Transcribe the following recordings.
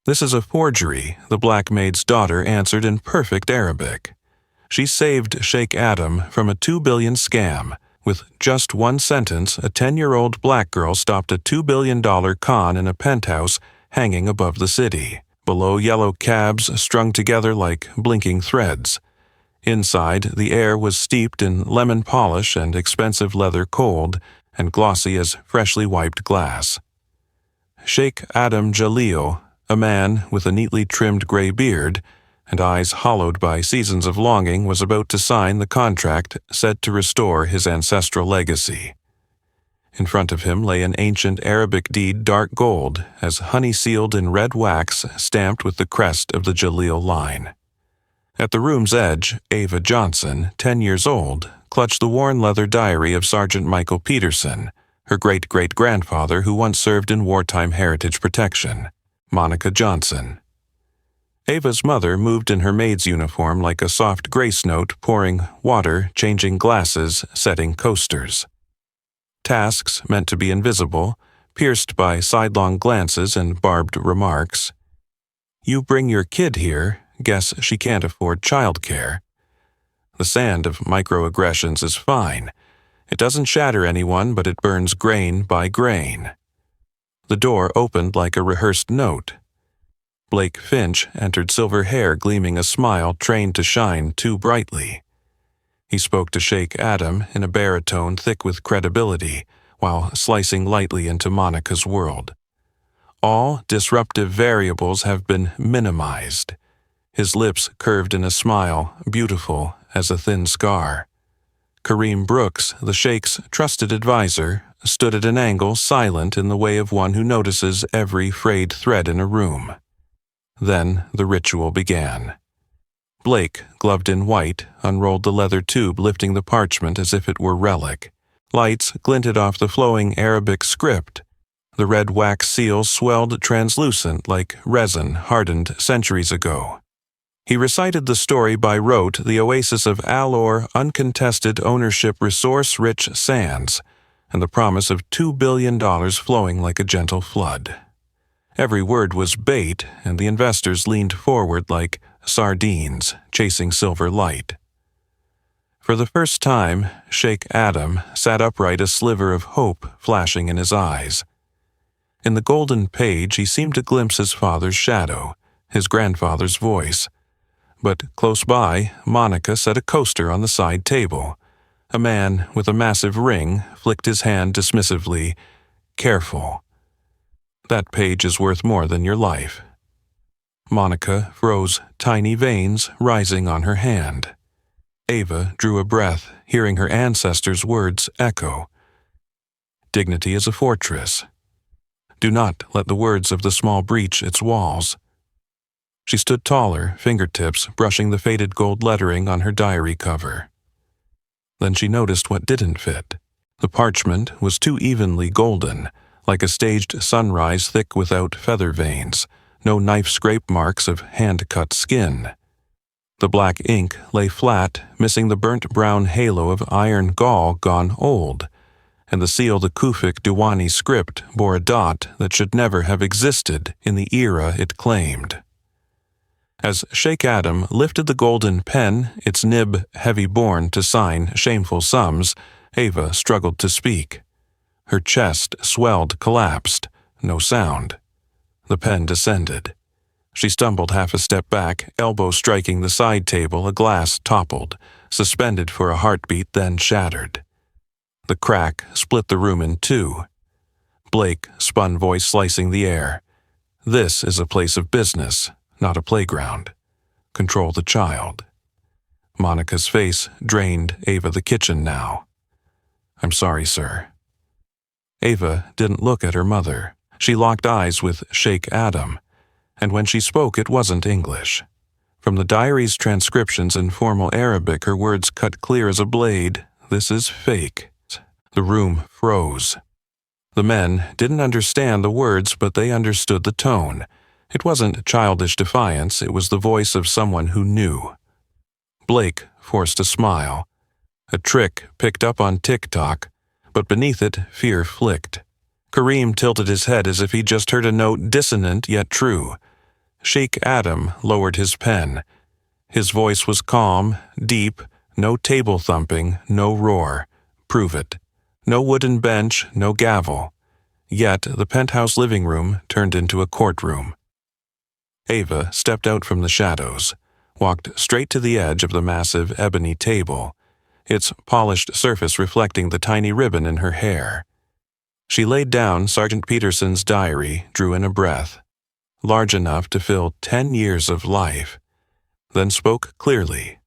"This is a forgery," the black maid's daughter answered in perfect Arabic. She saved Sheikh Adam from a $2 billion scam. With just one sentence, a 10-year-old black girl stopped a $2 billion con in a penthouse hanging above the city, below yellow cabs strung together like blinking threads. Inside, the air was steeped in lemon polish and expensive leather cold, and glossy as freshly wiped glass. Sheikh Adam Jalil, a man with a neatly trimmed gray beard and eyes hollowed by seasons of longing, was about to sign the contract set to restore his ancestral legacy. In front of him lay an ancient Arabic deed, dark gold, as honey-sealed in red wax stamped with the crest of the Jalil line. At the room's edge, Ava Johnson, 10 years old, clutched the worn leather diary of Sergeant Michael Peterson, her great-great-grandfather who once served in wartime heritage protection, Monica Johnson. Ava's mother moved in her maid's uniform like a soft grace note, pouring water, changing glasses, setting coasters. Tasks meant to be invisible, pierced by sidelong glances and barbed remarks. "You bring your kid here, guess she can't afford childcare." The sand of microaggressions is fine. It doesn't shatter anyone, but it burns grain by grain. The door opened like a rehearsed note. Blake Finch entered, silver hair gleaming, a smile trained to shine too brightly. He spoke to Sheikh Adam in a baritone thick with credibility, while slicing lightly into Monica's world. All disruptive variables have been minimized. His lips curved in a smile, beautiful as a thin scar. Kareem Brooks, the Sheikh's trusted advisor, stood at an angle, silent in the way of one who notices every frayed thread in a room. Then the ritual began. Blake, gloved in white, unrolled the leather tube, lifting the parchment as if it were relic. Lights glinted off the flowing Arabic script. The red wax seal swelled translucent like resin hardened centuries ago. He recited the story by rote, the oasis of Al-Or, uncontested ownership, resource-rich sands, and the promise of $2 billion flowing like a gentle flood. Every word was bait, and the investors leaned forward like sardines chasing silver light. For the first time, Sheikh Adam sat upright, a sliver of hope flashing in his eyes. In the golden page he seemed to glimpse his father's shadow, his grandfather's voice. But close by, Monica set a coaster on the side table. A man with a massive ring flicked his hand dismissively. "Careful. That page is worth more than your life." Monica froze, tiny veins rising on her hand. Ava drew a breath, hearing her ancestors' words echo. Dignity is a fortress. Do not let the words of the small breach its walls. She stood taller, fingertips brushing the faded gold lettering on her diary cover. Then she noticed what didn't fit. The parchment was too evenly golden, like a staged sunrise thick without feather veins, no knife scrape marks of hand-cut skin. The black ink lay flat, missing the burnt brown halo of iron gall gone old, and the seal, the Kufic Diwani script, bore a dot that should never have existed in the era it claimed. As Sheikh Adam lifted the golden pen, its nib heavy-borne to sign shameful sums, Ava struggled to speak. Her chest swelled, collapsed. No sound. The pen descended. She stumbled half a step back, elbow striking the side table. A glass toppled, suspended for a heartbeat, then shattered. The crack split the room in two. Blake spun, voice slicing the air. "This is a place of business, not a playground. Control the child." Monica's face drained Ava the kitchen now. "I'm sorry, sir." Ava didn't look at her mother. She locked eyes with Sheikh Adam, and when she spoke it wasn't English. From the diary's transcriptions in formal Arabic, her words cut clear as a blade. "This is fake." The room froze. The men didn't understand the words, but they understood the tone. It wasn't childish defiance, it was the voice of someone who knew. Blake forced a smile. A trick picked up on TikTok, but beneath it, fear flicked. Kareem tilted his head as if he just heard a note dissonant yet true. Sheikh Adam lowered his pen. His voice was calm, deep, no table thumping, no roar. Prove it. No wooden bench, no gavel. Yet the penthouse living room turned into a courtroom. Ava stepped out from the shadows, walked straight to the edge of the massive ebony table, its polished surface reflecting the tiny ribbon in her hair. She laid down Sergeant Peterson's diary, drew in a breath, large enough to fill 10 years of life, then spoke clearly,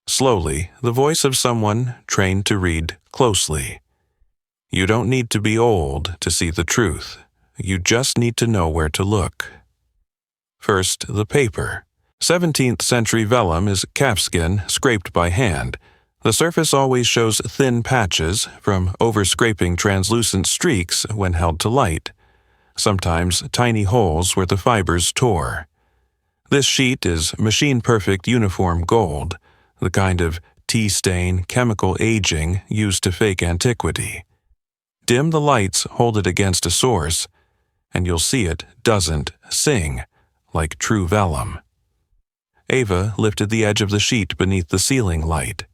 slowly, the voice of someone trained to read closely. You don't need to be old to see the truth. You just need to know where to look. First, the paper. 17th century vellum is calfskin scraped by hand. The surface always shows thin patches from overscraping translucent streaks when held to light, sometimes tiny holes where the fibers tore. This sheet is machine-perfect uniform gold, the kind of tea-stain chemical aging used to fake antiquity. Dim the lights, hold it against a source, and you'll see it doesn't sing like true vellum. Ava lifted the edge of the sheet beneath the ceiling light.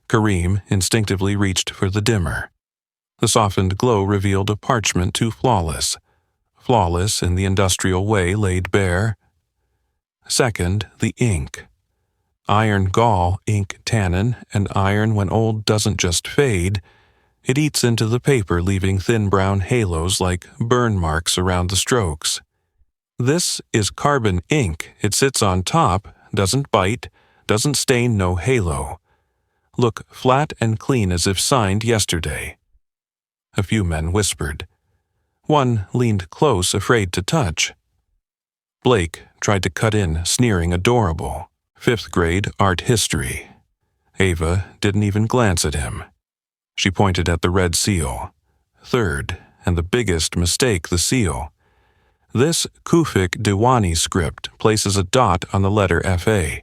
Kareem instinctively reached for the dimmer. The softened glow revealed a parchment too flawless. Flawless in the industrial way laid bare. Second, the ink. Iron gall ink tannin, and iron when old doesn't just fade, it eats into the paper leaving thin brown halos like burn marks around the strokes. This is carbon ink. It sits on top, doesn't bite, doesn't stain, no halo. Look flat and clean as if signed yesterday. A few men whispered. One leaned close, afraid to touch. Blake tried to cut in, sneering adorable. 5th grade art history. Ava didn't even glance at him. She pointed at the red seal. 3rd, and the biggest mistake, the seal. This Kufic Diwani script places a dot on the letter Fa.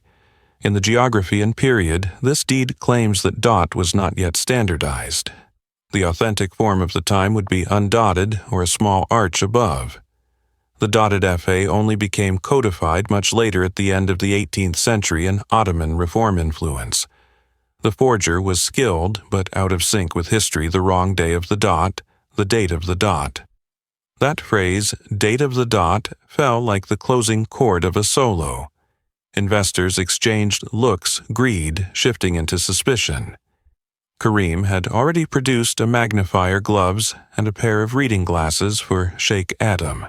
In the geography and period, this deed claims that dot was not yet standardized. The authentic form of the time would be undotted or a small arch above. The dotted Fa only became codified much later at the end of the 18th century in Ottoman reform influence. The forger was skilled, but out of sync with history, the wrong day of the dot, the date of the dot. That phrase, date of the dot, fell like the closing chord of a solo. Investors exchanged looks, greed shifting into suspicion. Kareem had already produced a magnifier, gloves, and a pair of reading glasses for Sheikh Adam.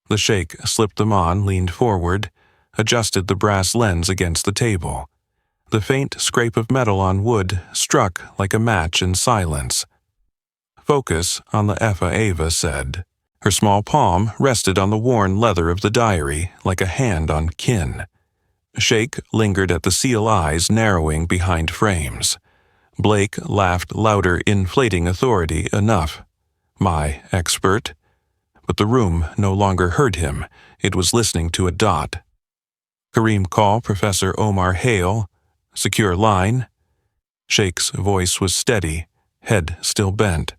The sheikh slipped them on, leaned forward, adjusted the brass lens against the table. The faint scrape of metal on wood struck like a match in silence. Focus on the Fa, Ava said. Her small palm rested on the worn leather of the diary like a hand on kin. Sheikh lingered at the seal eyes narrowing behind frames. Blake laughed louder, inflating authority. Enough. My expert. But the room no longer heard him. It was listening to a dot. Kareem, call Professor Omar Hale. Secure line. Sheikh's voice was steady, head still bent.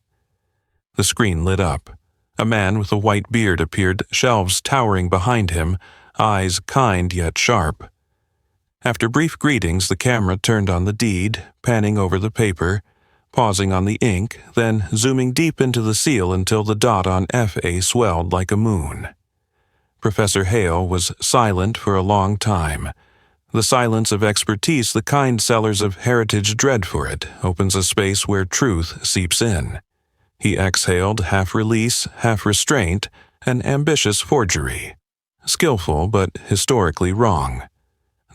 The screen lit up. A man with a white beard appeared, shelves towering behind him, eyes kind yet sharp. After brief greetings, the camera turned on the deed, panning over the paper, pausing on the ink, then zooming deep into the seal until the dot on Fa swelled like a moon. Professor Hale was silent for a long time. The silence of expertise, the kind sellers of heritage dread for it, opens a space where truth seeps in. He exhaled, half release, half restraint, an ambitious forgery. Skillful, but historically wrong.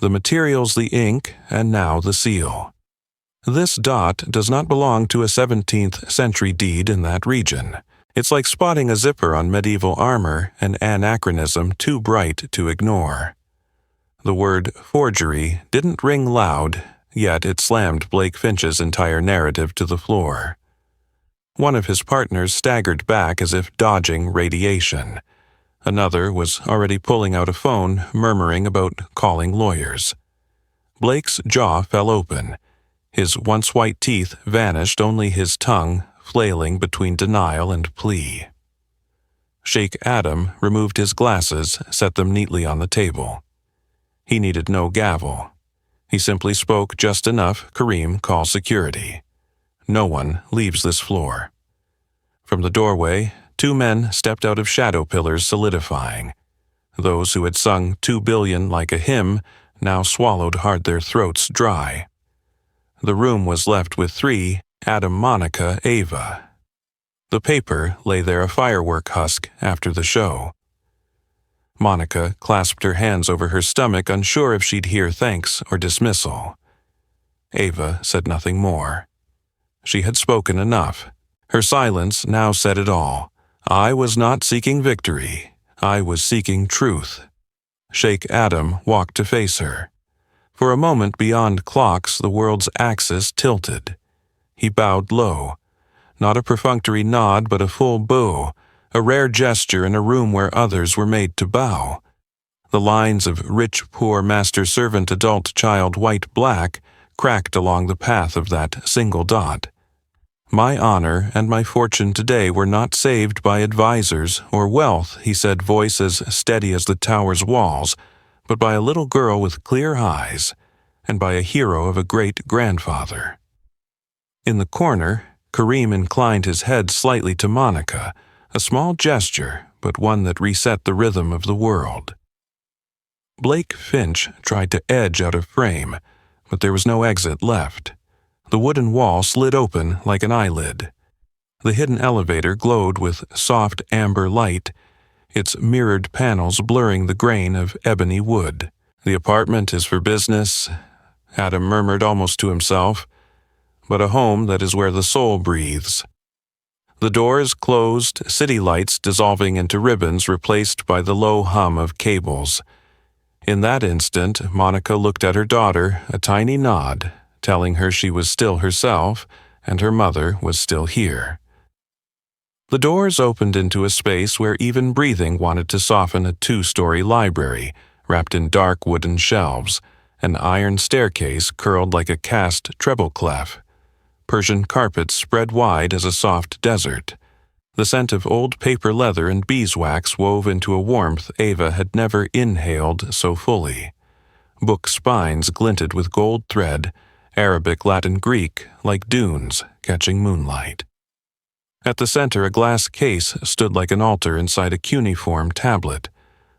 The materials, the ink, and now the seal. This dot does not belong to a 17th century deed in that region. It's like spotting a zipper on medieval armor, an anachronism too bright to ignore. The word forgery didn't ring loud, yet it slammed Blake Finch's entire narrative to the floor. One of his partners staggered back as if dodging radiation. Another was already pulling out a phone, murmuring about calling lawyers. Blake's jaw fell open. His once white teeth vanished, only his tongue flailing between denial and plea. Sheikh Adam removed his glasses, set them neatly on the table. He needed no gavel. He simply spoke just enough. Kareem, call security. No one leaves this floor. From the doorway, 2 men stepped out of shadow pillars solidifying. Those who had sung 2 billion like a hymn now swallowed hard, their throats dry. The room was left with 3, Adam, Monica, Ava. The paper lay there, a firework husk after the show. Monica clasped her hands over her stomach, unsure if she'd hear thanks or dismissal. Ava said nothing more. She had spoken enough. Her silence now said it all. I was not seeking victory. I was seeking truth. Sheikh Adam walked to face her. For a moment, beyond clocks, the world's axis tilted. He bowed low. Not a perfunctory nod, but a full bow, a rare gesture in a room where others were made to bow. The lines of rich, poor, master, servant, adult, child, white, black, cracked along the path of that single dot. My honor and my fortune today were not saved by advisors or wealth, he said, voice as steady as the tower's walls, but by a little girl with clear eyes, and by a hero of a great-grandfather. In the corner, Kareem inclined his head slightly to Monica, a small gesture, but one that reset the rhythm of the world. Blake Finch tried to edge out of frame, but there was no exit left. The wooden wall slid open like an eyelid. The hidden elevator glowed with soft amber light, its mirrored panels blurring the grain of ebony wood. The apartment is for business, Adam murmured almost to himself, but a home that is where the soul breathes. The doors closed, city lights dissolving into ribbons replaced by the low hum of cables. In that instant, Monica looked at her daughter, a tiny nod, telling her she was still herself and her mother was still here. The doors opened into a space where even breathing wanted to soften, a 2-story library wrapped in dark wooden shelves, an iron staircase curled like a cast treble clef, Persian carpets spread wide as a soft desert. The scent of old paper leather and beeswax wove into a warmth Ava had never inhaled so fully. Book spines glinted with gold thread, Arabic, Latin, Greek, like dunes catching moonlight. At the center, a glass case stood like an altar inside a cuneiform tablet,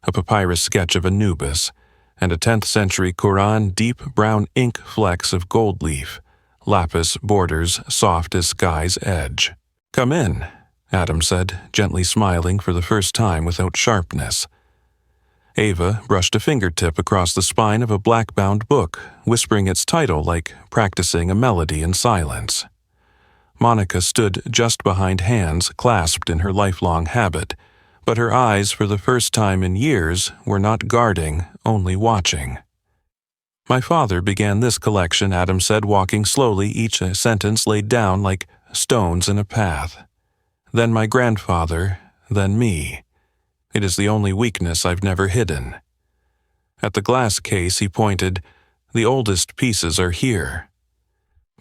a papyrus sketch of Anubis, and a 10th century Quran, deep brown ink flecks of gold leaf, lapis borders soft as sky's edge. Come in, Adam said, gently smiling for the first time without sharpness. Ava brushed a fingertip across the spine of a black-bound book, whispering its title like practicing a melody in silence. Monica stood just behind, hands clasped in her lifelong habit, but her eyes, for the first time in years, were not guarding, only watching. My father began this collection, Adam said, walking slowly, each sentence laid down like stones in a path. Then my grandfather, then me. It is the only weakness I've never hidden. At the glass case, he pointed, the oldest pieces are here.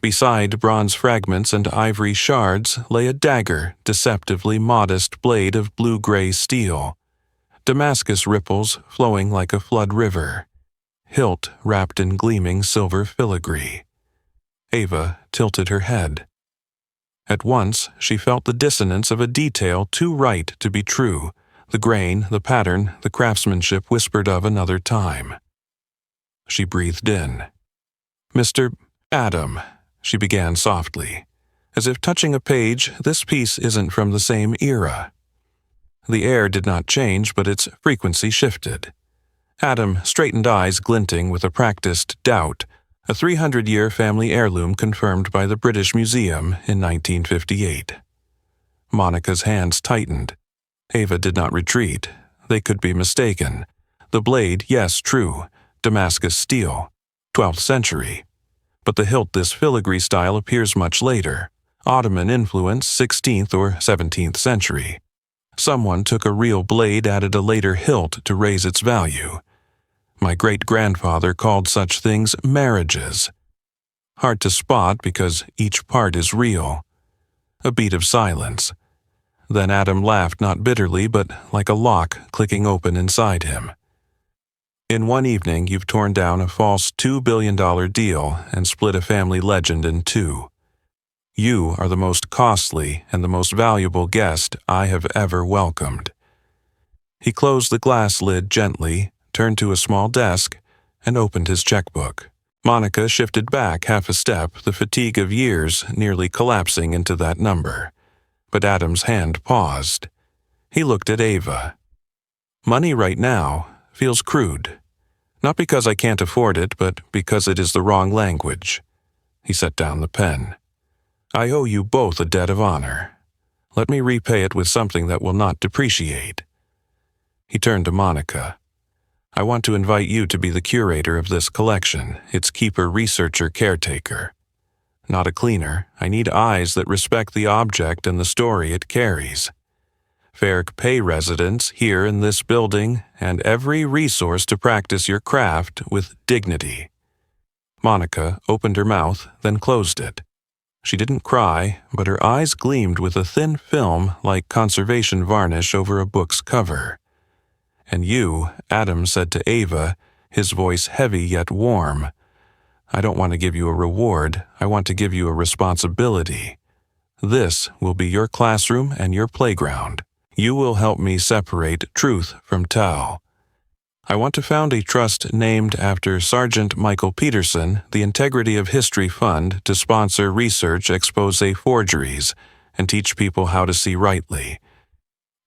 Beside bronze fragments and ivory shards lay a dagger, deceptively modest blade of blue-gray steel. Damascus ripples flowing like a flood river. Hilt wrapped in gleaming silver filigree. Ava tilted her head. At once, she felt the dissonance of a detail too right to be true, the grain, the pattern, the craftsmanship whispered of another time. She breathed in. Mr. Adam, she began softly. As if touching a page, this piece isn't from the same era. The air did not change, but its frequency shifted. Adam straightened, eyes glinting with a practiced doubt, a 300-year family heirloom confirmed by the British Museum in 1958. Monica's hands tightened. Ava did not retreat. They could be mistaken. The blade, yes, true. Damascus steel. 12th century. But the hilt, this filigree style, appears much later. Ottoman influence, 16th or 17th century. Someone took a real blade, added a later hilt to raise its value. My great-grandfather called such things marriages. Hard to spot because each part is real. A beat of silence. Then Adam laughed not bitterly, but like a lock clicking open inside him. In one evening, you've torn down a false $2 billion deal and split a family legend in two. You are the most costly and the most valuable guest I have ever welcomed. He closed the glass lid gently, turned to a small desk, and opened his checkbook. Monica shifted back half a step, the fatigue of years nearly collapsing into that number. But Adam's hand paused. He looked at Ava. Money right now feels crude. Not because I can't afford it, but because it is the wrong language. He set down the pen. I owe you both a debt of honor. Let me repay it with something that will not depreciate. He turned to Monica. I want to invite you to be the curator of this collection, its keeper, researcher, caretaker. Not a cleaner. I need eyes that respect the object and the story it carries. Fair pay residents here in this building and every resource to practice your craft with dignity. Monica opened her mouth, then closed it. She didn't cry, but her eyes gleamed with a thin film like conservation varnish over a book's cover. And you, Adam said to Ava, his voice heavy yet warm, I don't want to give you a reward, I want to give you a responsibility. This will be your classroom and your playground. You will help me separate truth from tell. I want to found a trust named after Sergeant Michael Peterson, the Integrity of History Fund, to sponsor research expose forgeries and teach people how to see rightly.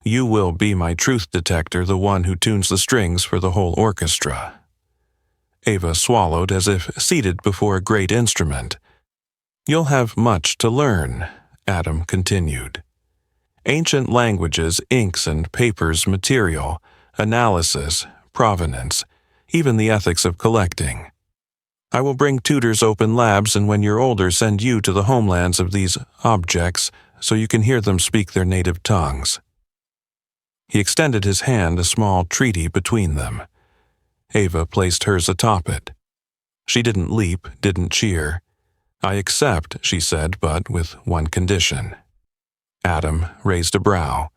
You will be my truth detector, the one who tunes the strings for the whole orchestra. Ava swallowed as if seated before a great instrument. You'll have much to learn, Adam continued. Ancient languages, inks and papers, material, analysis, provenance, even the ethics of collecting. I will bring tutors open labs and when you're older send you to the homelands of these objects so you can hear them speak their native tongues. He extended his hand, a small treaty between them. Ava placed hers atop it. She didn't leap, didn't cheer. I accept, she said, but with one condition. Adam raised a brow.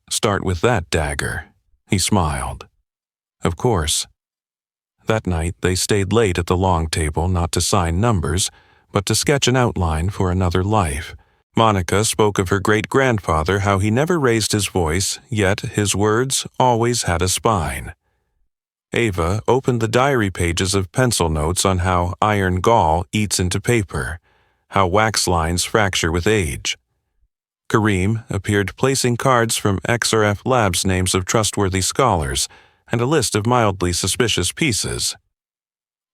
Start with that dagger. He smiled. Of course. That night they stayed late at the long table, not to sign numbers, but to sketch an outline for another life. Monica spoke of her great-grandfather, how he never raised his voice, yet his words always had a spine. Ava opened the diary pages of pencil notes on how iron gall eats into paper, how wax lines fracture with age. Kareem appeared placing cards from XRF Labs names of trustworthy scholars and a list of mildly suspicious pieces.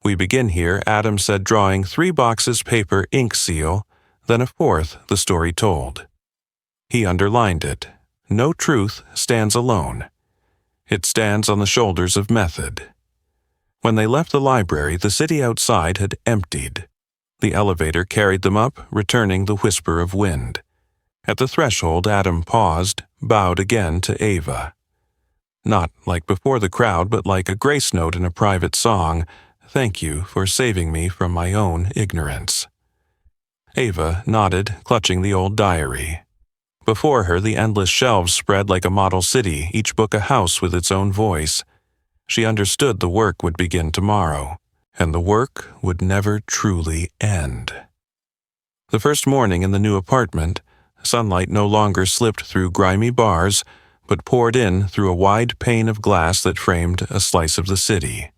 We begin here, Adam said, drawing 3 boxes paper ink seal, then a 4th, the story told. He underlined it. No truth stands alone. It stands on the shoulders of method. When they left the library, the city outside had emptied. The elevator carried them up, returning the whisper of wind. At the threshold, Adam paused, bowed again to Ava. Not like before the crowd, but like a grace note in a private song. Thank you for saving me from my own ignorance. Ava nodded, clutching the old diary. Before her, the endless shelves spread like a model city, each book a house with its own voice. She understood the work would begin tomorrow, and the work would never truly end. The first morning in the new apartment, sunlight no longer slipped through grimy bars, but poured in through a wide pane of glass that framed a slice of the city.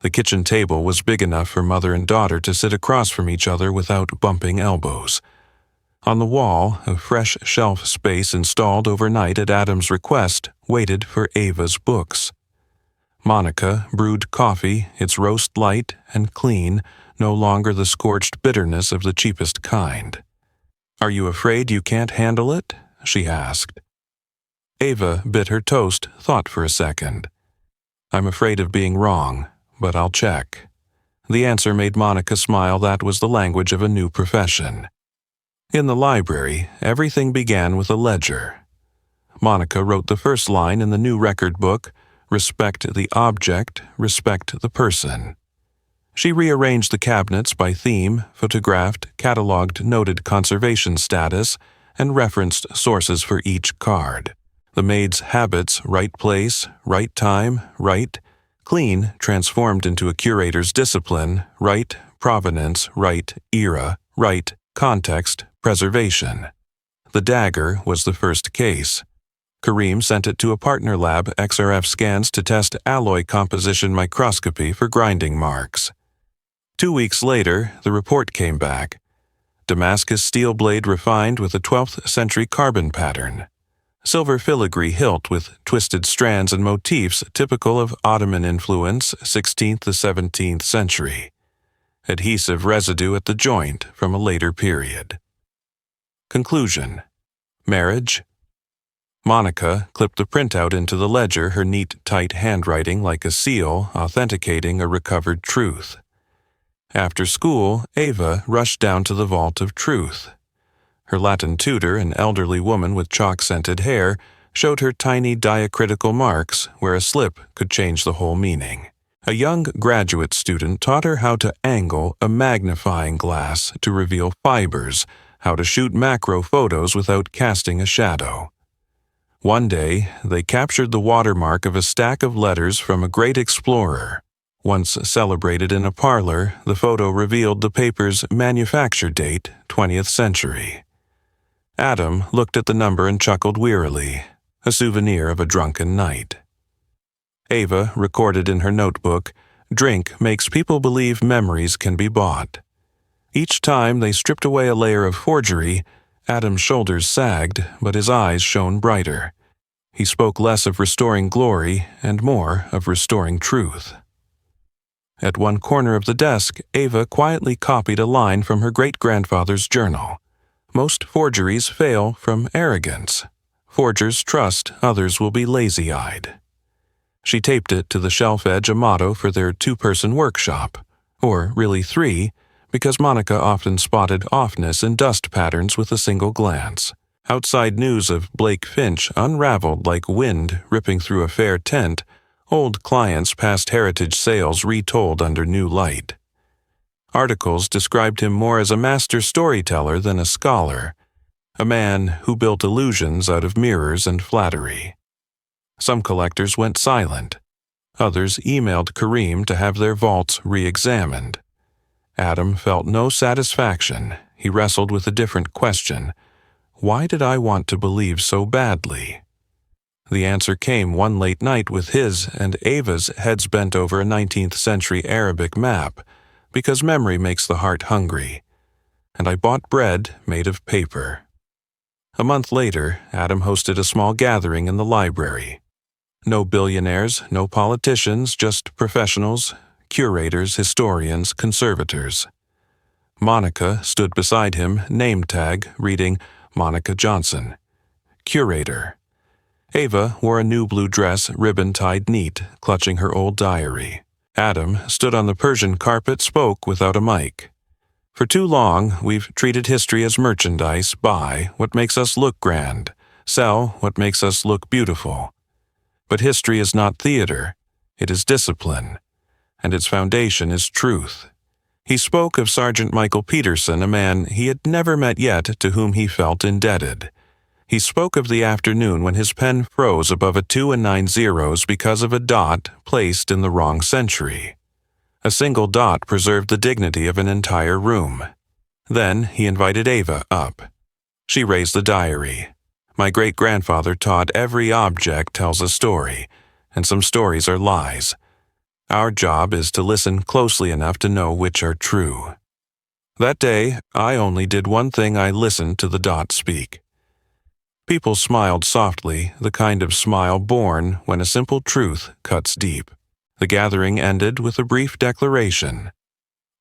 The kitchen table was big enough for mother and daughter to sit across from each other without bumping elbows. On the wall, a fresh shelf space installed overnight at Adam's request waited for Ava's books. Monica brewed coffee, its roast light and clean, no longer the scorched bitterness of the cheapest kind. Are you afraid you can't handle it? She asked. Ava bit her toast, thought for a second. I'm afraid of being wrong, but I'll check. The answer made Monica smile. That was the language of a new profession. In the library, everything began with a ledger. Monica wrote the first line in the new record book, respect the object, respect the person. She rearranged the cabinets by theme, photographed, catalogued, noted conservation status, and referenced sources for each card. The maid's habits, right place, right time, right. Clean transformed into a curator's discipline, right provenance, right era, right context, preservation. The dagger was the first case. Kareem sent it to a partner lab XRF scans to test alloy composition microscopy for grinding marks. 2 weeks later, the report came back. Damascus steel blade refined with a 12th century carbon pattern. Silver filigree hilt with twisted strands and motifs typical of Ottoman influence 16th to 17th century. Adhesive residue at the joint from a later period. Conclusion. Marriage. Monica clipped the printout into the ledger, her neat, tight handwriting like a seal, authenticating a recovered truth. After school, Ava rushed down to the vault of truth. Her Latin tutor, an elderly woman with chalk-scented hair, showed her tiny diacritical marks where a slip could change the whole meaning. A young graduate student taught her how to angle a magnifying glass to reveal fibers, how to shoot macro photos without casting a shadow. One day, they captured the watermark of a stack of letters from a great explorer. Once celebrated in a parlor, the photo revealed the paper's manufacture date, 20th century. Adam looked at the number and chuckled wearily, a souvenir of a drunken night. Ava recorded in her notebook, "Drink makes people believe memories can be bought." Each time they stripped away a layer of forgery, Adam's shoulders sagged, but his eyes shone brighter. He spoke less of restoring glory and more of restoring truth. At one corner of the desk, Ava quietly copied a line from her great-grandfather's journal. Most forgeries fail from arrogance. Forgers trust others will be lazy-eyed. She taped it to the shelf edge, a motto for their two-person workshop, or really three, because Monica often spotted offness in dust patterns with a single glance. Outside news of Blake Finch unraveled like wind ripping through a fair tent, old clients' past heritage sales retold under new light. Articles described him more as a master storyteller than a scholar, a man who built illusions out of mirrors and flattery. Some collectors went silent. Others emailed Kareem to have their vaults re-examined. Adam felt no satisfaction. He wrestled with a different question. Why did I want to believe so badly? The answer came one late night with his and Ava's heads bent over a 19th century Arabic map, because memory makes the heart hungry. And I bought bread made of paper. A month later, Adam hosted a small gathering in the library. No billionaires, no politicians, just professionals, curators, historians, conservators. Monica stood beside him, name tag reading Monica Johnson, curator. Ava wore a new blue dress, ribbon tied neat, clutching her old diary. Adam stood on the Persian carpet, spoke without a mic. For too long, we've treated history as merchandise, buy what makes us look grand, sell what makes us look beautiful. But history is not theater, it is discipline, and its foundation is truth. He spoke of Sergeant Michael Peterson, a man he had never met yet to whom he felt indebted. He spoke of the afternoon when his pen froze above a 2 and 9 zeros because of a dot placed in the wrong century. A single dot preserved the dignity of an entire room. Then he invited Ava up. She raised the diary. My great-grandfather taught every object tells a story, and some stories are lies. Our job is to listen closely enough to know which are true. That day, I only did one thing. I listened to the dot speak. People smiled softly, the kind of smile born when a simple truth cuts deep. The gathering ended with a brief declaration.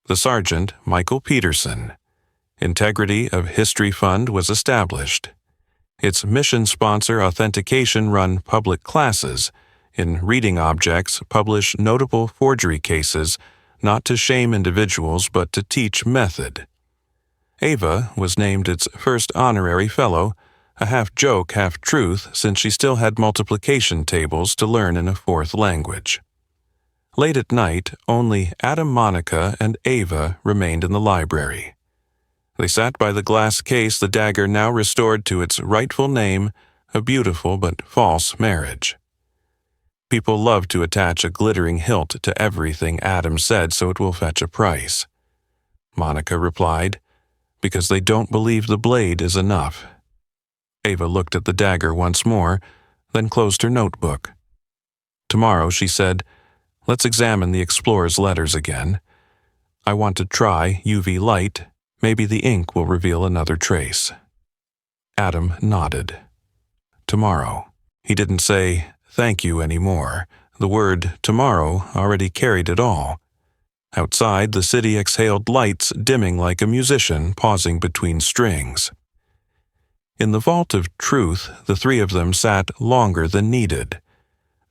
The Sergeant, Michael Peterson. Integrity of History Fund was established. Its mission sponsor authentication run public classes. In reading objects, publish notable forgery cases, not to shame individuals but to teach method. Ava was named its first honorary fellow, a half-joke, half-truth, since she still had multiplication tables to learn in a fourth language. Late at night, only Adam, Monica, and Ava remained in the library. They sat by the glass case the dagger now restored to its rightful name, a beautiful but false marriage. People love to attach a glittering hilt to everything Adam said so it will fetch a price. Monica replied, because they don't believe the blade is enough. Ava looked at the dagger once more, then closed her notebook. Tomorrow, she said, let's examine the explorer's letters again. I want to try UV light. Maybe the ink will reveal another trace. Adam nodded. Tomorrow. He didn't say, thank you anymore. The word tomorrow already carried it all. Outside, the city exhaled lights dimming like a musician pausing between strings. In the vault of truth, the three of them sat longer than needed.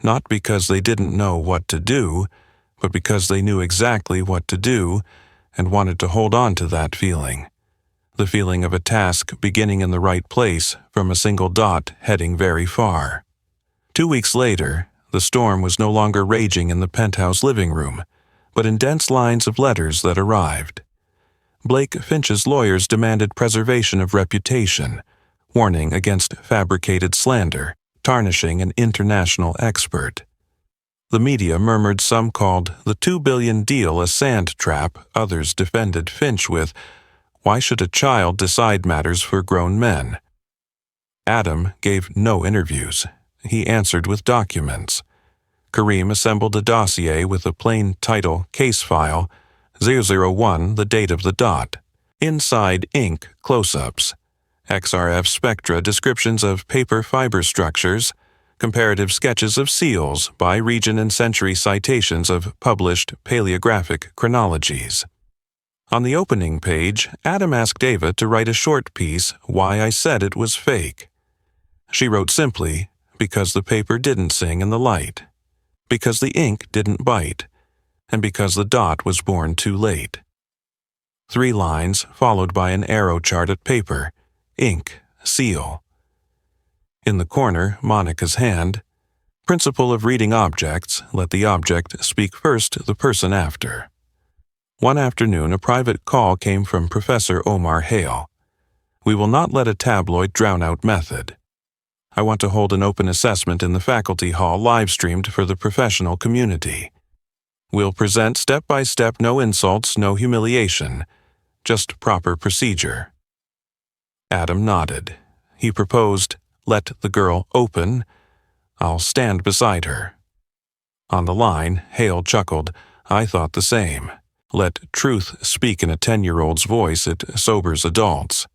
Not because they didn't know what to do, but because they knew exactly what to do and wanted to hold on to that feeling. The feeling of a task beginning in the right place from a single dot heading very far. 2 weeks later, the storm was no longer raging in the penthouse living room, but in dense lines of letters that arrived. Blake Finch's lawyers demanded preservation of reputation, warning against fabricated slander, tarnishing an international expert. The media murmured some called the $2 billion deal a sand trap, others defended Finch with, why should a child decide matters for grown men? Adam gave no interviews. He answered with documents. Kareem assembled a dossier with a plain title, case file, 001, the date of the dot. Inside ink, close-ups. XRF spectra descriptions of paper fiber structures, comparative sketches of seals by region and century citations of published paleographic chronologies. On the opening page, Adam asked Ava to write a short piece, Why I Said It Was Fake. She wrote simply, because the paper didn't sing in the light, because the ink didn't bite, and because the dot was born too late. 3 lines followed by an arrow chart at paper, ink, seal. In the corner, Monica's hand. Principle of reading objects, let the object speak first, the person after. One afternoon, a private call came from Professor Omar Hale. We will not let a tabloid drown out method. I want to hold an open assessment in the faculty hall live-streamed for the professional community. We'll present step-by-step, no insults, no humiliation, just proper procedure. Adam nodded. He proposed, let the girl open. I'll stand beside her. On the line, Hale chuckled. I thought the same. Let truth speak in a 10-year-old's voice, it sobers adults.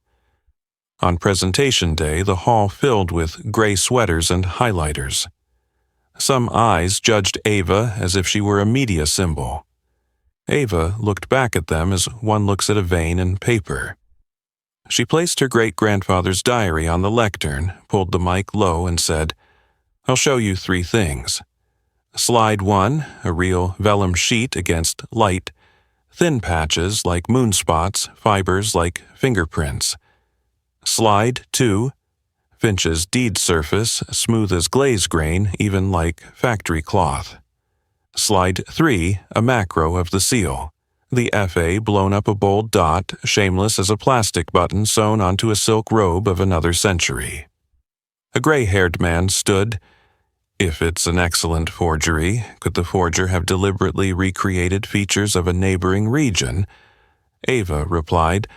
On presentation day, the hall filled with gray sweaters and highlighters. Some eyes judged Ava as if she were a media symbol. Ava looked back at them as one looks at a vein in paper. She placed her great-grandfather's diary on the lectern, pulled the mic low, and said, I'll show you 3 things. Slide 1, a real vellum sheet against light, thin patches like moonspots, fibers like fingerprints. Slide 2, Finch's deed surface, smooth as glaze grain, even like factory cloth. Slide 3, a macro of the seal. The FA blown up a bold dot, shameless as a plastic button sewn onto a silk robe of another century. A gray-haired man stood. If it's an excellent forgery, could the forger have deliberately recreated features of a neighboring region? Ava replied,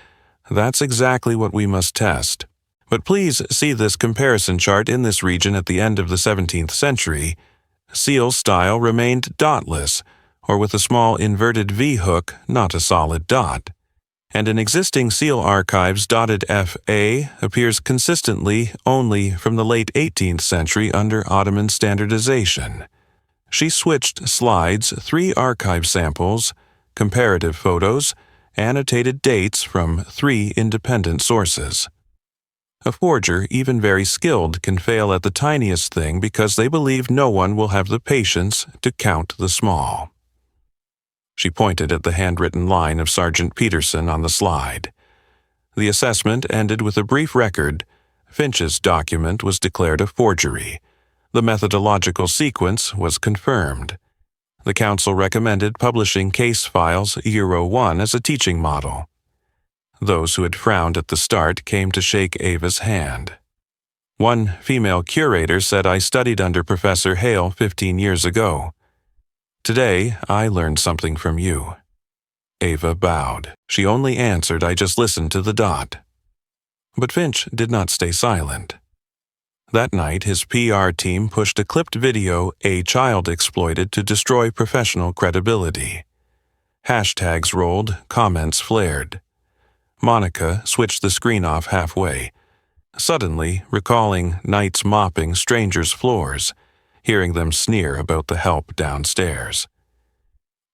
That's exactly what we must test. But please see this comparison chart in this region at the end of the 17th century. Seal style remained dotless, or with a small inverted V-hook, not a solid dot. And in existing seal archives, dotted FA appears consistently only from the late 18th century under Ottoman standardization. She switched slides, 3 archive samples, comparative photos, annotated dates from 3 independent sources. A forger, even very skilled, can fail at the tiniest thing because they believe no one will have the patience to count the small. She pointed at the handwritten line of Sergeant Peterson on the slide. The assessment ended with a brief record. Finch's document was declared a forgery. The methodological sequence was confirmed. The council recommended publishing case files Euro 1 as a teaching model. Those who had frowned at the start came to shake Ava's hand. One female curator said I studied under Professor Hale 15 years ago. Today, I learned something from you. Ava bowed. She only answered, I just listened to the dot. But Finch did not stay silent. That night, his PR team pushed a clipped video a child exploited to destroy professional credibility. Hashtags rolled, comments flared. Monica switched the screen off halfway, suddenly recalling nights mopping strangers' floors, hearing them sneer about the help downstairs.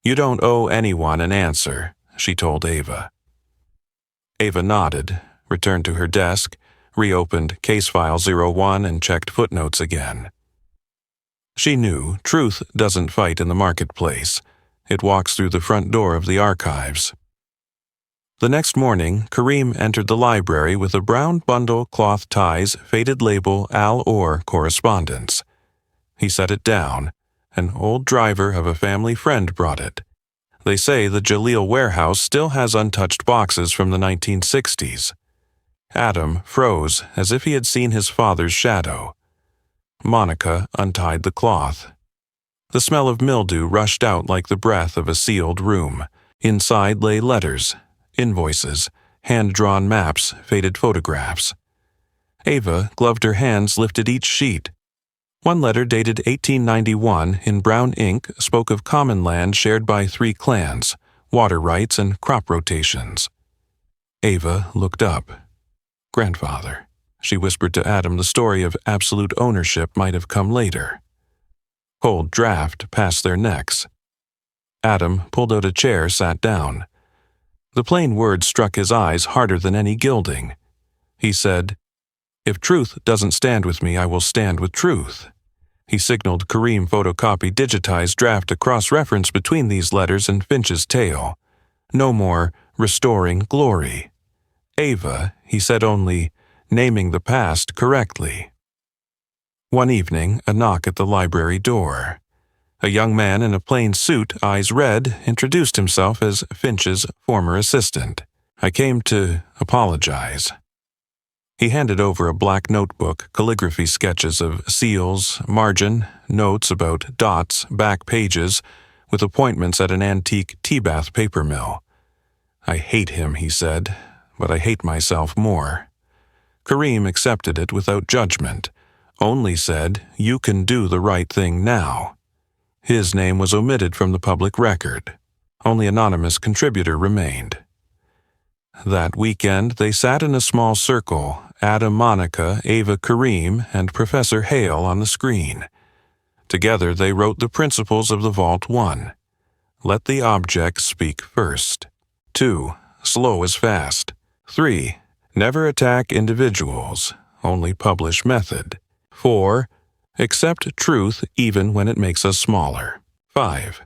You don't owe anyone an answer, she told Ava. Ava nodded, returned to her desk, reopened Case File 01 and checked footnotes again. She knew truth doesn't fight in the marketplace. It walks through the front door of the archives. The next morning, Kareem entered the library with a brown bundle, cloth ties, faded label, Al Orr correspondence. He set it down. An old driver of a family friend brought it. They say the Jaleel warehouse still has untouched boxes from the 1960s. Adam froze as if he had seen his father's shadow. Monica untied the cloth. The smell of mildew rushed out like the breath of a sealed room. Inside lay letters, invoices, hand-drawn maps, faded photographs. Ava gloved her hands, lifted each sheet. One letter dated 1891 in brown ink spoke of common land shared by 3 clans, water rights and crop rotations. Ava looked up. Grandfather. She whispered to Adam the story of absolute ownership might have come later. Cold draft passed their necks. Adam pulled out a chair, sat down. The plain words struck his eyes harder than any gilding. He said, If truth doesn't stand with me, I will stand with truth. He signaled Kareem photocopy digitized draft a cross-reference between these letters and Finch's tale. No more restoring glory. Ava, he said only, naming the past correctly. One evening, a knock at the library door. A young man in a plain suit, eyes red, introduced himself as Finch's former assistant. I came to apologize. He handed over a black notebook, calligraphy sketches of seals, margin, notes about dots, back pages, with appointments at an antique tea bath paper mill. I hate him, he said, but I hate myself more. Kareem accepted it without judgment, only said, You can do the right thing now. His name was omitted from the public record. Only anonymous contributor remained. That weekend, they sat in a small circle, Adam, Monica, Ava, Kareem, and Professor Hale on the screen. Together, they wrote the principles of the Vault 1. Let the object speak first. 2. Slow is fast. 3. Never attack individuals, only publish method. 4. Accept truth even when it makes us smaller. 5.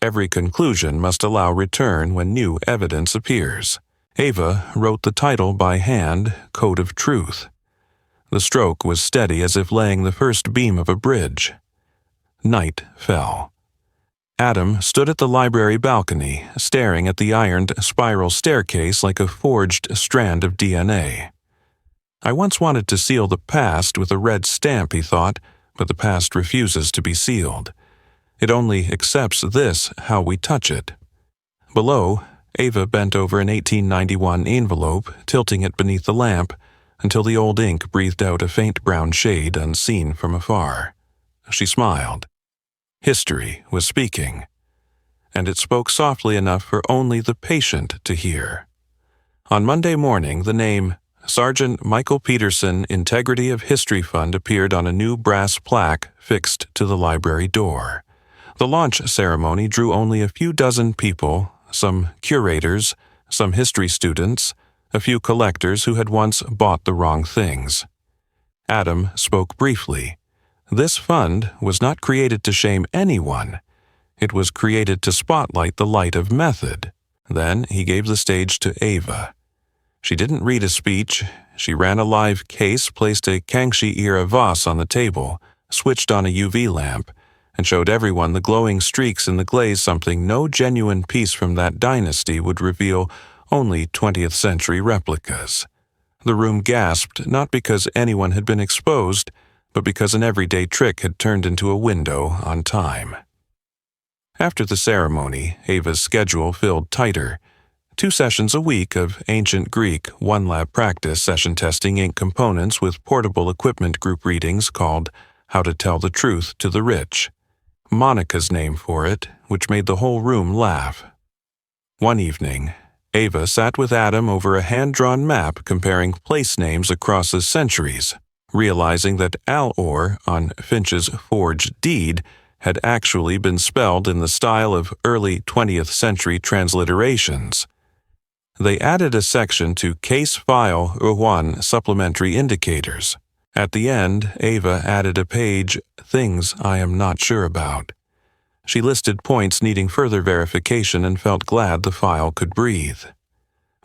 Every conclusion must allow return when new evidence appears. Ava wrote the title by hand, Code of Truth. The stroke was steady as if laying the first beam of a bridge. Night fell. Adam stood at the library balcony, staring at the ironed spiral staircase like a forged strand of DNA. I once wanted to seal the past with a red stamp, he thought, but the past refuses to be sealed. It only accepts this, how we touch it. Below, Ava bent over an 1891 envelope, tilting it beneath the lamp, until the old ink breathed out a faint brown shade unseen from afar. She smiled. History was speaking, and it spoke softly enough for only the patient to hear. On Monday morning, the name Sergeant Michael Peterson, Integrity of History Fund appeared on a new brass plaque fixed to the library door. The launch ceremony drew only a few dozen people, some curators, some history students, a few collectors who had once bought the wrong things. Adam spoke briefly. This fund was not created to shame anyone. It was created to spotlight the light of method. Then he gave the stage to Ava. She didn't read a speech. She ran a live case, placed a Kangxi-era vase on the table, switched on a UV lamp, and showed everyone the glowing streaks in the glaze, something no genuine piece from that dynasty would reveal only 20th century replicas. The room gasped not because anyone had been exposed, but because an everyday trick had turned into a window on time. After the ceremony, Ava's schedule filled tighter. 2 sessions a week of ancient Greek 1-lab practice session testing ink components with portable equipment group readings called How to Tell the Truth to the Rich. Monica's name for it, which made the whole room laugh. One evening, Ava sat with Adam over a hand-drawn map comparing place names across the centuries, realizing that Al-Or on Finch's forged deed had actually been spelled in the style of early 20th century transliterations. They added a section to Case File 1 Supplementary Indicators. At the end, Ava added a page, Things I Am Not Sure About. She listed points needing further verification and felt glad the file could breathe.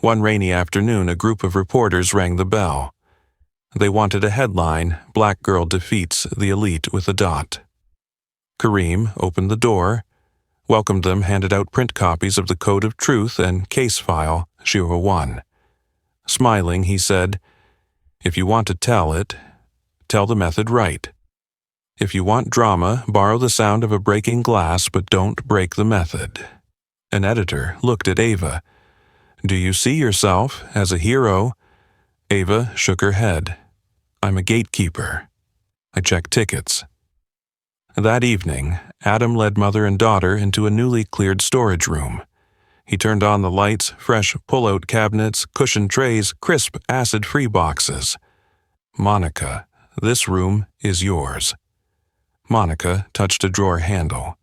One rainy afternoon, a group of reporters rang the bell. They wanted a headline, Black Girl Defeats the Elite with a Dot. Kareem opened the door, welcomed them, handed out print copies of the Code of Truth and Case File 01. Smiling, he said, If you want to tell it, tell the method right. If you want drama, borrow the sound of a breaking glass, but don't break the method. An editor looked at Ava. Do you see yourself as a hero? Ava shook her head. I'm a gatekeeper. I check tickets. That evening, Adam led mother and daughter into a newly cleared storage room. He turned on the lights, fresh pull-out cabinets, cushioned trays, crisp acid-free boxes. Monica, this room is yours. Monica touched a drawer handle.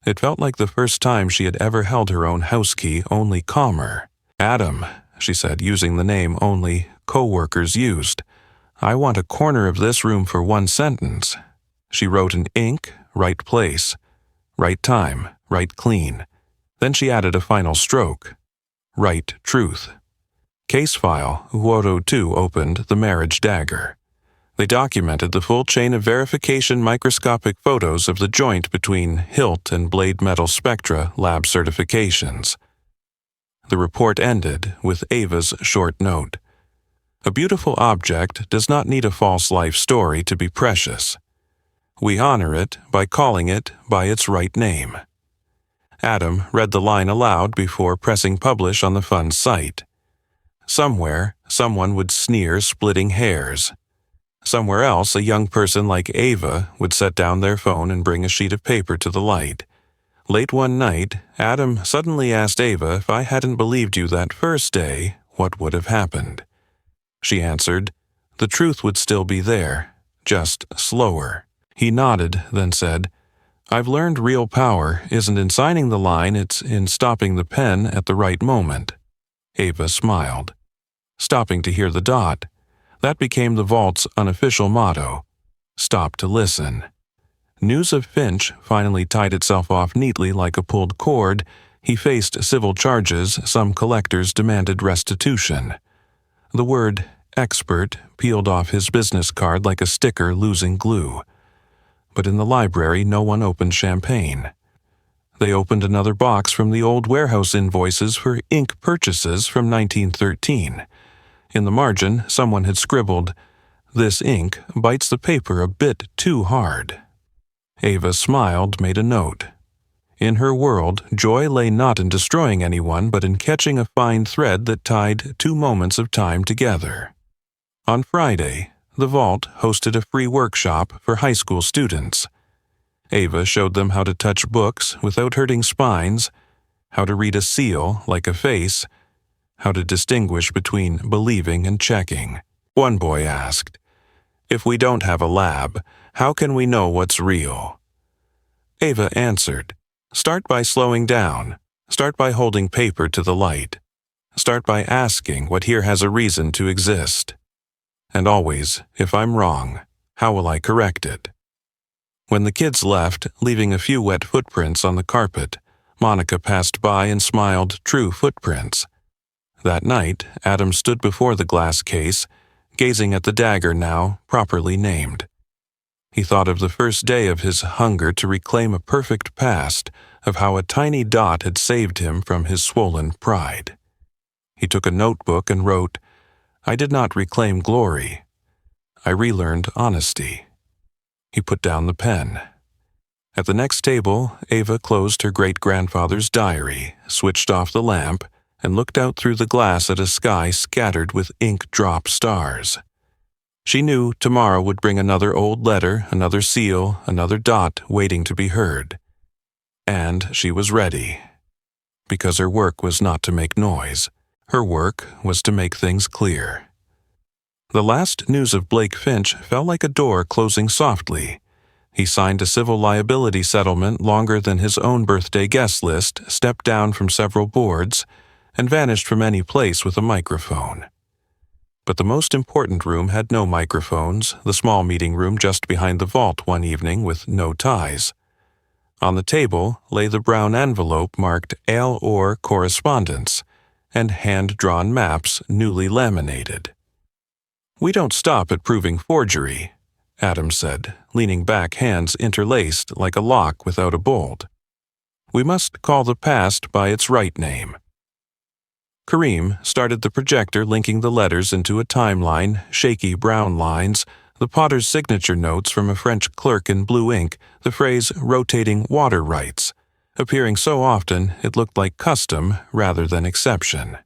It felt like the first time she had ever held her own house key, only calmer. Adam, she said, using the name only co-workers used. I want a corner of this room for 1 sentence. She wrote in ink, right place, right time, right clean. Then she added a final stroke. Right truth. Case file 102 opened the marriage dagger. They documented the full chain of verification microscopic photos of the joint between hilt and blade metal spectra lab certifications. The report ended with Ava's short note. A beautiful object does not need a false life story to be precious. We honor it by calling it by its right name. Adam read the line aloud before pressing publish on the fund's site. Somewhere, someone would sneer splitting hairs. Somewhere else, a young person like Ava would set down their phone and bring a sheet of paper to the light. Late one night, Adam suddenly asked Ava if I hadn't believed you that first day, what would have happened? She answered, the truth would still be there, just slower. He nodded, then said, I've learned real power isn't in signing the line, it's in stopping the pen at the right moment. Ava smiled. Stopping to hear the dot. That became the Vault's unofficial motto. Stop to listen. News of Finch finally tied itself off neatly like a pulled cord. He faced civil charges, some collectors demanded restitution. The word expert peeled off his business card like a sticker losing glue. But in the library, no one opened champagne. They opened another box from the old warehouse invoices for ink purchases from 1913. In the margin, someone had scribbled, This ink bites the paper a bit too hard. Ava smiled, made a note. In her world, joy lay not in destroying anyone, but in catching a fine thread that tied 2 moments of time together. On Friday, the Vault hosted a free workshop for high school students. Ava showed them how to touch books without hurting spines, how to read a seal like a face, how to distinguish between believing and checking. One boy asked, If we don't have a lab, how can we know what's real? Ava answered, Start by slowing down. Start by holding paper to the light. Start by asking what here has a reason to exist. And always, if I'm wrong, how will I correct it? When the kids left, leaving a few wet footprints on the carpet, Monica passed by and smiled true footprints. That night, Adam stood before the glass case, gazing at the dagger now properly named. He thought of the first day of his hunger to reclaim a perfect past, of how a tiny dot had saved him from his swollen pride. He took a notebook and wrote, "I did not reclaim glory. I relearned honesty." He put down the pen. At the next table, Ava closed her great-grandfather's diary, switched off the lamp, and looked out through the glass at a sky scattered with ink-drop stars. She knew tomorrow would bring another old letter, another seal, another dot waiting to be heard. And she was ready. Because her work was not to make noise. Her work was to make things clear. The last news of Blake Finch fell like a door closing softly. He signed a civil liability settlement longer than his own birthday guest list, stepped down from several boards, and vanished from any place with a microphone. But the most important room had no microphones, the small meeting room just behind the vault one evening with no ties. On the table lay the brown envelope marked Ale Ore Correspondence and hand-drawn maps newly laminated. "We don't stop at proving forgery," Adam said, leaning back, hands interlaced like a lock without a bolt. "We must call the past by its right name." Kareem started the projector, linking the letters into a timeline, shaky brown lines, the potter's signature notes from a French clerk in blue ink, the phrase rotating water rights, appearing so often it looked like custom rather than exception.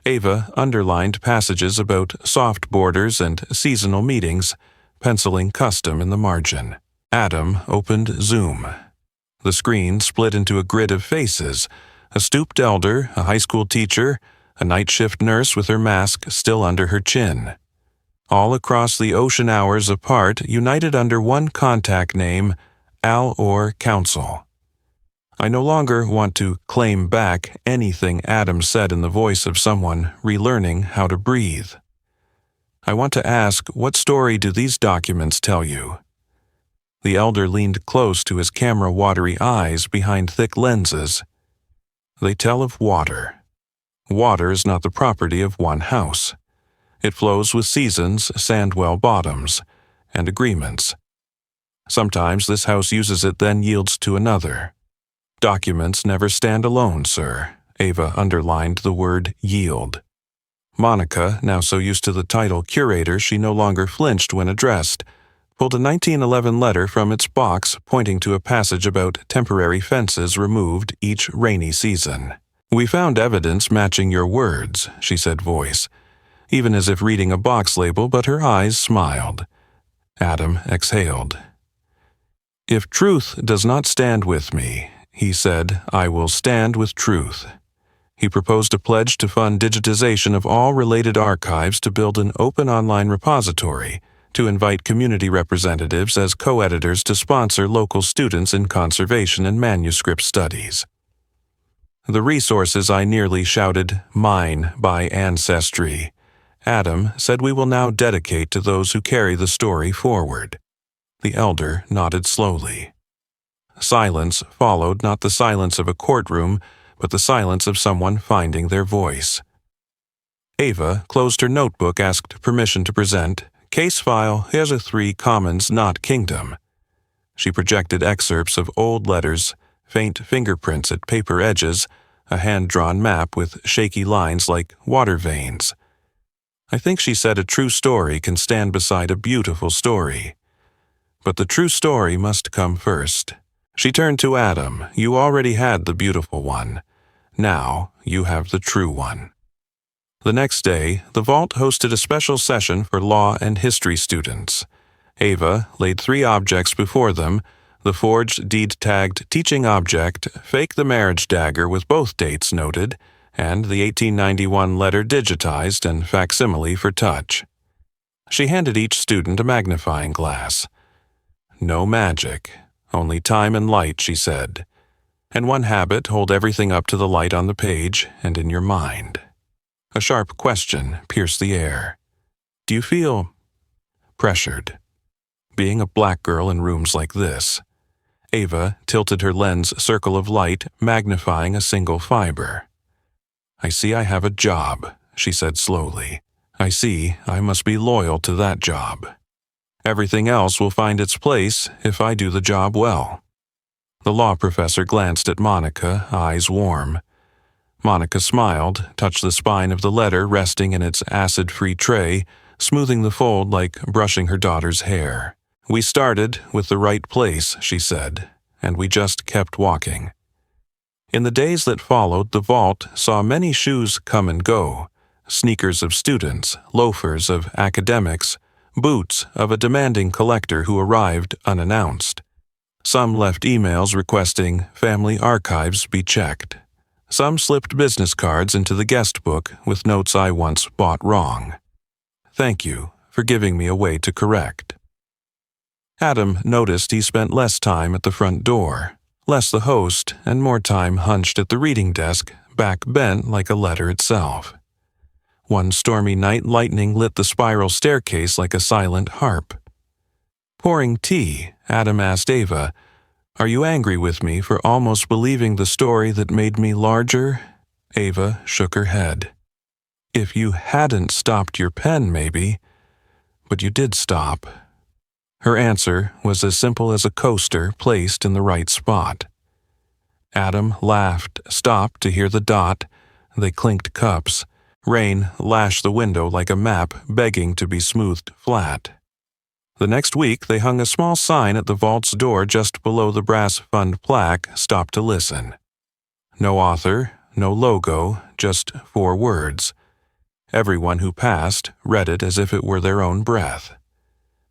Ava underlined passages about soft borders and seasonal meetings, penciling custom in the margin. Adam opened Zoom. The screen split into a grid of faces, a stooped elder, a high school teacher, a night shift nurse with her mask still under her chin. All across the ocean hours apart, united under one contact name, Al Ore Council. I no longer want to claim back anything Adam said in the voice of someone relearning how to breathe. I want to ask, what story do these documents tell you? The elder leaned close to his camera-watery eyes behind thick lenses. They tell of water. Water is not the property of one house. It flows with seasons, sandwell bottoms, and agreements. Sometimes this house uses it, then yields to another. Documents never stand alone, sir. Ava underlined the word yield. Monica, now so used to the title curator she no longer flinched when addressed, pulled a 1911 letter from its box pointing to a passage about temporary fences removed each rainy season. "We found evidence matching your words," she said, voice, even as if reading a box label, but her eyes smiled. Adam exhaled. "If truth does not stand with me," he said, "I will stand with truth." He proposed a pledge to fund digitization of all related archives, to build an open online repository, to invite community representatives as co-editors to sponsor local students in conservation and manuscript studies. "The resources," I nearly shouted, "mine by ancestry." Adam said, "We will now dedicate to those who carry the story forward." The elder nodded slowly. Silence followed, not the silence of a courtroom, but the silence of someone finding their voice. Ava closed her notebook, asked permission to present. "Case file, here's a 3 Commons, not Kingdom." She projected excerpts of old letters, faint fingerprints at paper edges, a hand-drawn map with shaky lines like water veins. I think she said a true story can stand beside a beautiful story. But the true story must come first. She turned to Adam. "You already had the beautiful one. Now you have the true one." The next day, the vault hosted a special session for law and history students. Ava laid 3 objects before them: the forged deed-tagged teaching object, fake the marriage dagger with both dates noted, and the 1891 letter digitized and facsimile for touch. She handed each student a magnifying glass. "No magic, only time and light," she said. "And one habit, hold everything up to the light on the page and in your mind." A sharp question pierced the air. "Do you feel pressured? Being a black girl in rooms like this?" Ava tilted her lens circle of light, magnifying a single fiber. "I see I have a job," she said slowly. "I see I must be loyal to that job. Everything else will find its place if I do the job well." The law professor glanced at Monica, eyes warm. Monica smiled, touched the spine of the letter resting in its acid-free tray, smoothing the fold like brushing her daughter's hair. "We started with the right place," she said, "and we just kept walking." In the days that followed, the vault saw many shoes come and go: sneakers of students, loafers of academics, boots of a demanding collector who arrived unannounced. Some left emails requesting family archives be checked. Some slipped business cards into the guest book with notes I once bought wrong. "Thank you for giving me a way to correct." Adam noticed he spent less time at the front door, less the host, and more time hunched at the reading desk, back bent like a letter itself. One stormy night, lightning lit the spiral staircase like a silent harp. Pouring tea, Adam asked Ava, "Are you angry with me for almost believing the story that made me larger?" Ava shook her head. "If you hadn't stopped your pen, maybe. But you did stop." Her answer was as simple as a coaster placed in the right spot. Adam laughed, stopped to hear the dot. They clinked cups. Rain lashed the window like a map begging to be smoothed flat. The next week, they hung a small sign at the vault's door just below the brass fund plaque, "Stop to listen." No author, no logo, just 4 words. Everyone who passed read it as if it were their own breath.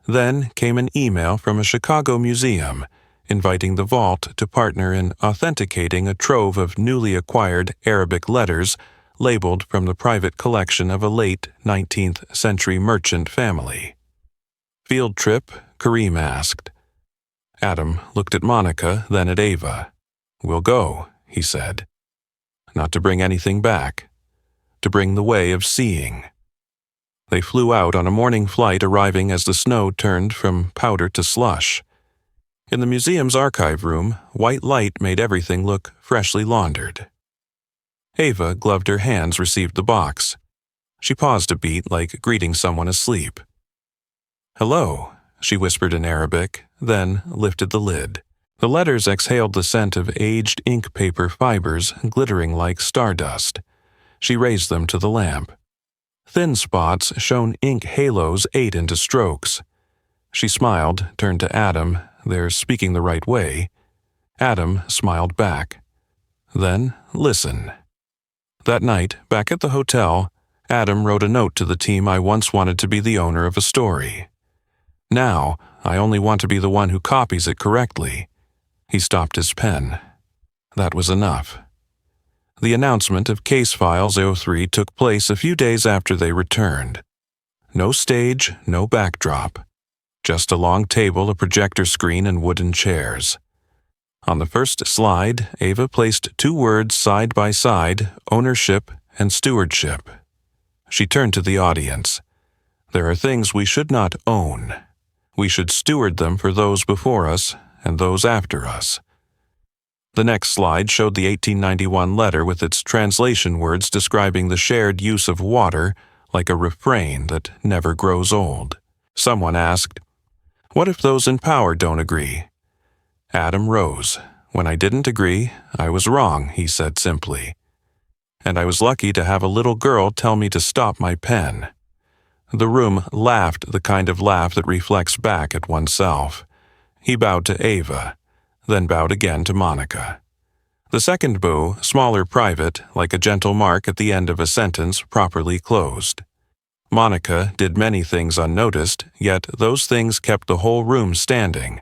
Then came an email from a Chicago museum inviting the vault to partner in authenticating a trove of newly acquired Arabic letters labeled from the private collection of a late 19th century merchant family. "Field trip?" Kareem asked. Adam looked at Monica, then at Ava. "We'll go," he said. "Not to bring anything back. To bring the way of seeing." They flew out on a morning flight, arriving as the snow turned from powder to slush. In the museum's archive room, white light made everything look freshly laundered. Ava gloved her hands, received the box. She paused a beat, like greeting someone asleep. "Hello," she whispered in Arabic, then lifted the lid. The letters exhaled the scent of aged ink paper fibers, glittering like stardust. She raised them to the lamp. Thin spots shone ink halos ate into strokes. She smiled, turned to Adam. "They're speaking the right way." Adam smiled back. "Then listen." That night, back at the hotel, Adam wrote a note to the team: "I once wanted to be the owner of a story. Now, I only want to be the one who copies it correctly." He stopped his pen. That was enough. The announcement of Case Files 03 took place a few days after they returned. No stage, no backdrop. Just a long table, a projector screen, and wooden chairs. On the first slide, Ava placed 2 words side by side: ownership and stewardship. She turned to the audience. "There are things we should not own. We should steward them for those before us and those after us." The next slide showed the 1891 letter with its translation words describing the shared use of water like a refrain that never grows old. Someone asked, "What if those in power don't agree?" Adam rose. "When I didn't agree, I was wrong," he said simply. "And I was lucky to have a little girl tell me to stop my pen." The room laughed, the kind of laugh that reflects back at oneself. He bowed to Ava, then bowed again to Monica. The second bow, smaller, private, like a gentle mark at the end of a sentence, properly closed. Monica did many things unnoticed, yet those things kept the whole room standing.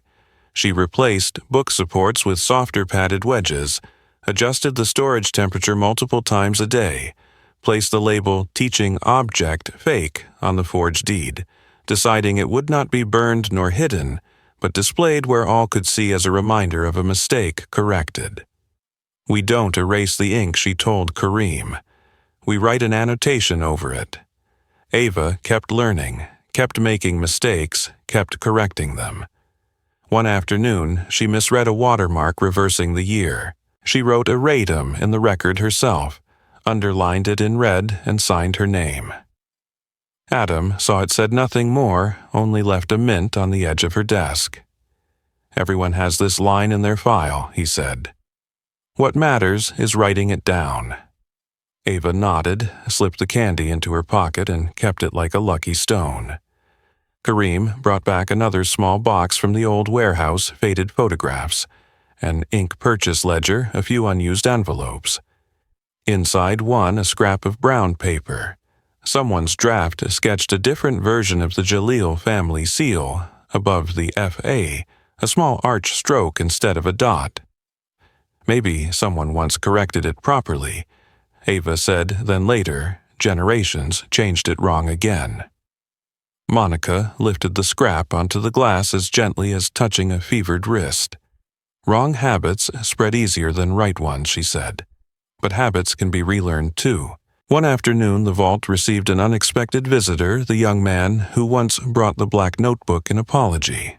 She replaced book supports with softer padded wedges, adjusted the storage temperature multiple times a day, placed the label "Teaching Object Fake" on the forged deed, deciding it would not be burned nor hidden, but displayed where all could see as a reminder of a mistake corrected. "We don't erase the ink," she told Kareem. "We write an annotation over it." Ava kept learning, kept making mistakes, kept correcting them. One afternoon, she misread a watermark reversing the year. She wrote erratum in the record herself, underlined it in red, and signed her name. Adam saw it said nothing more, only left a mint on the edge of her desk. "Everyone has this line in their file," he said. "What matters is writing it down." Ava nodded, slipped the candy into her pocket, and kept it like a lucky stone. Kareem brought back another small box from the old warehouse, faded photographs, an ink purchase ledger, a few unused envelopes. Inside one, a scrap of brown paper. Someone's draft sketched a different version of the Jalil family seal, above the F.A., a small arch stroke instead of a dot. Maybe someone once corrected it properly, Ava said, then later, generations changed it wrong again. Monica lifted the scrap onto the glass as gently as touching a fevered wrist. Wrong habits spread easier than right ones, she said. But habits can be relearned too. One afternoon, the vault received an unexpected visitor, the young man who once brought the black notebook in apology.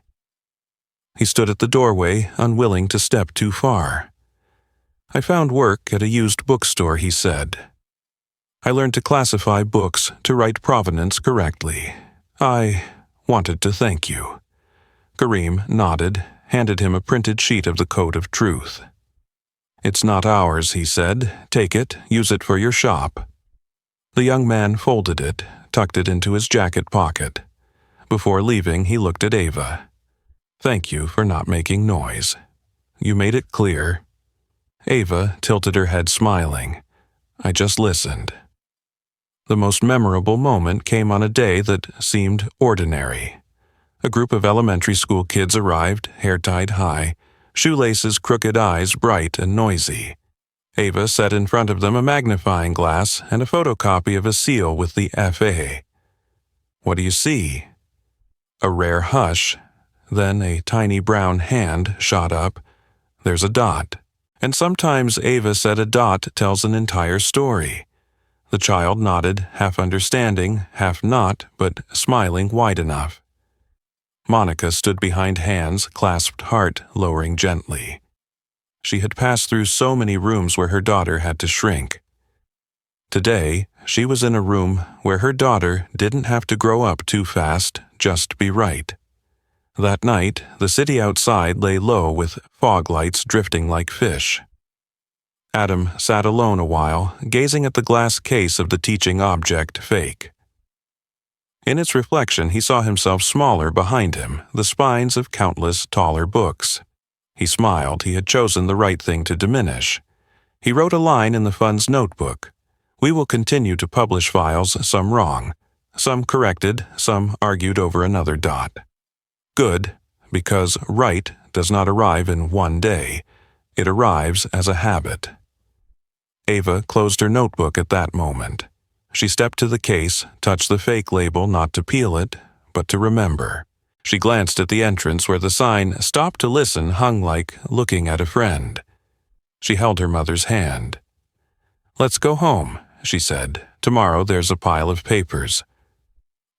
He stood at the doorway, unwilling to step too far. I found work at a used bookstore, he said. I learned to classify books to write provenance correctly. I wanted to thank you. Kareem nodded, handed him a printed sheet of the Code of Truth. It's not ours, he said. Take it, use it for your shop. The young man folded it, tucked it into his jacket pocket. Before leaving, he looked at Ava. Thank you for not making noise. You made it clear. Ava tilted her head, smiling. I just listened. The most memorable moment came on a day that seemed ordinary. A group of elementary school kids arrived, hair tied high, shoelaces, crooked eyes, bright and noisy. Ava set in front of them a magnifying glass and a photocopy of a seal with the F.A. What do you see? A rare hush. Then a tiny brown hand shot up. There's a dot. And sometimes Ava said a dot tells an entire story. The child nodded, half understanding, half not, but smiling wide enough. Monica stood behind hands, clasped heart, lowering gently. She had passed through so many rooms where her daughter had to shrink. Today, she was in a room where her daughter didn't have to grow up too fast, just be right. That night, the city outside lay low with fog lights drifting like fish. Adam sat alone a while, gazing at the glass case of the teaching object, Fake. In its reflection, he saw himself smaller behind him, the spines of countless taller books. He smiled. He had chosen the right thing to diminish. He wrote a line in the fund's notebook. We will continue to publish files, some wrong, some corrected, some argued over another dot. Good, because right does not arrive in one day. It arrives as a habit. Ava closed her notebook at that moment. She stepped to the case, touched the Fake label not to peel it, but to remember. She glanced at the entrance where the sign "Stop to Listen" hung like looking at a friend. She held her mother's hand. Let's go home, she said. Tomorrow there's a pile of papers.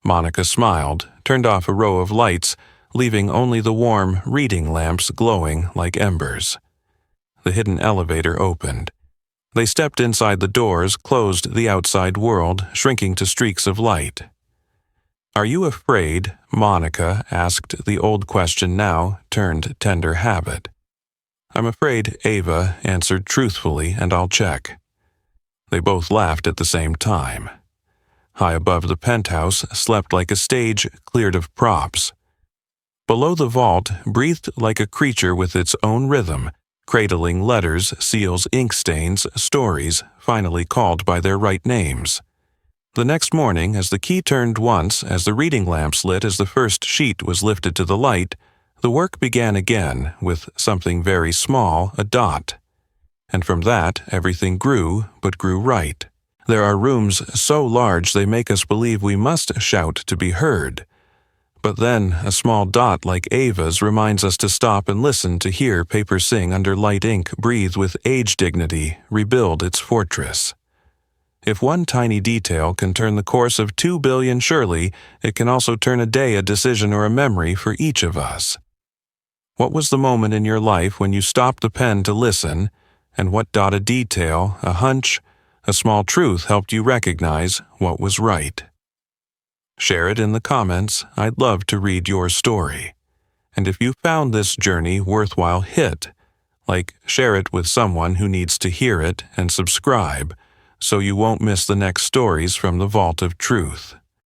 Monica smiled, turned off a row of lights, leaving only the warm reading lamps glowing like embers. The hidden elevator opened. They stepped inside the doors, closed the outside world, shrinking to streaks of light. Are you afraid? Monica asked, the old question now turned tender habit. I'm afraid, Ava answered truthfully, and I'll check. They both laughed at the same time. High above the penthouse slept like a stage cleared of props. Below the vault breathed like a creature with its own rhythm, cradling letters, seals, ink stains, stories, finally called by their right names. The next morning, as the key turned once, as the reading lamps lit as the first sheet was lifted to the light, the work began again with something very small, a dot. And from that, everything grew, but grew right. There are rooms so large they make us believe we must shout to be heard. But then, a small dot like Ava's reminds us to stop and listen to hear paper sing under light ink, breathe with age dignity, rebuild its fortress. If one tiny detail can turn the course of 2 billion, surely it can also turn a day, a decision, or a memory for each of us. What was the moment in your life when you stopped the pen to listen, and what dot, a detail, a hunch, a small truth helped you recognize what was right? Share it in the comments. I'd love to read your story. And if you found this journey worthwhile, share it with someone who needs to hear it, and subscribe so you won't miss the next stories from the Vault of Truth.